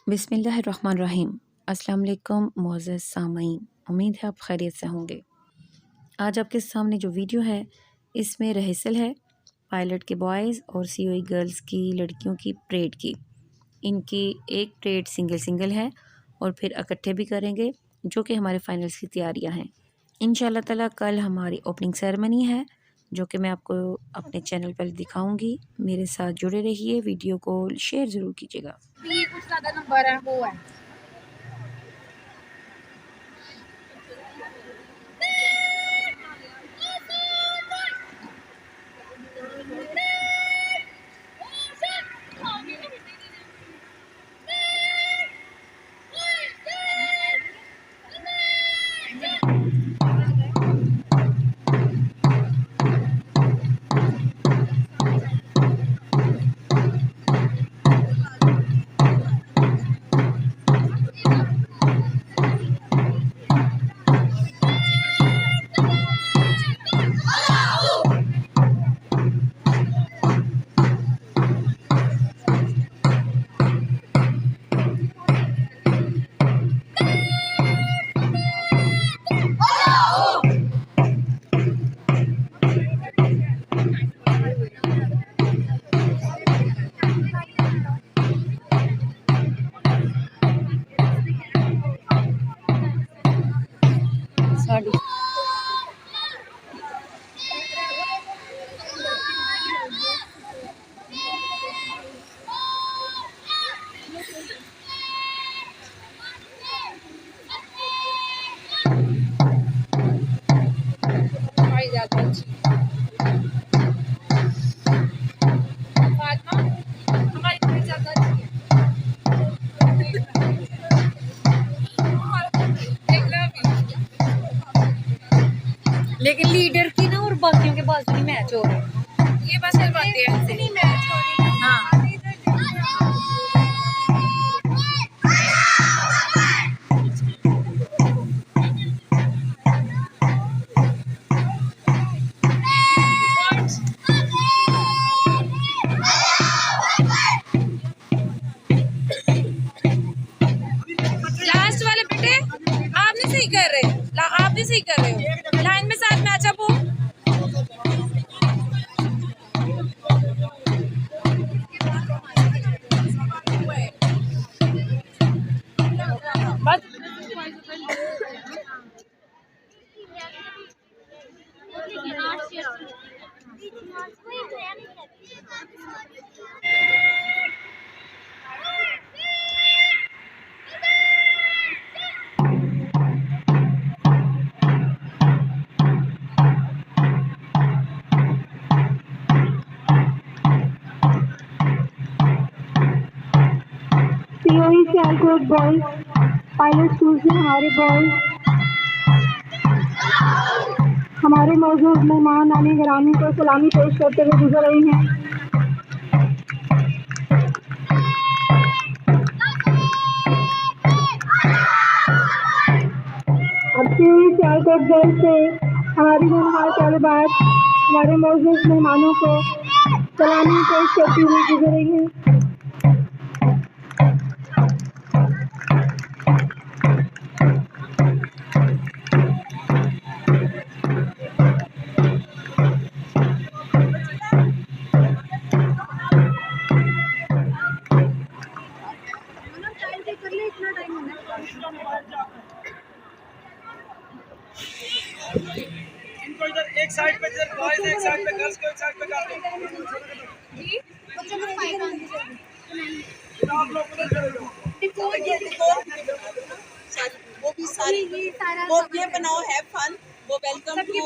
बिस्मिल्लाहिर्रहमानिर्रहीम। अस्सलाम वालेकुम मुअज़्ज़ज़ सामीन, उम्मीद है आप खैरियत से होंगे। आज आपके सामने जो वीडियो है इसमें रिहर्सल है पायलट के बॉयज़ और सीओई गर्ल्स की लड़कियों की परेड की। इनकी एक परेड सिंगल सिंगल है और फिर इकट्ठे भी करेंगे, जो कि हमारे फाइनल्स की तैयारियां हैं। इंशाल्लाह ताला कल हमारी ओपनिंग सेरेमनी है, जो कि मैं आपको अपने चैनल पर दिखाऊंगी। मेरे साथ जुड़े रहिए, वीडियो को शेयर ज़रूर कीजिएगा। कुछ ज़्यादा नंबर है वो है। लेकिन लीडर की ना और बाकियों के पास नहीं मैच हो रहा। ये बस बातें हैं, नहीं मैच हो रही। हाँ लास्ट वाले बेटे आप नहीं सही कर रहे, आप नहीं सही कर रहे हो। लाइन में साथ मैच अप हो। COE Sialkot boys pilot school से हमारे बॉयज हमारे मौजूद मेहमान आने गिरामी को सलामी पेश करते हुए गुजर रही हैं। अब सीओई सियालकोट गर्ल्स से हमारी होनहार तालिबात हमारे मौजूद मेहमानों को सलामी पेश करती हुई गुजर रही हैं। इनको इधर एक साइड पे, इधर बॉयज एक साइड पे, गर्ल्स को एक साइड पे कर दो जी। बच्चों को फाइल आनी चाहिए, आप लोग उधर चले जाओ। वो भी सारी वो ये बनाओ, हैव फन, वो वेलकम टू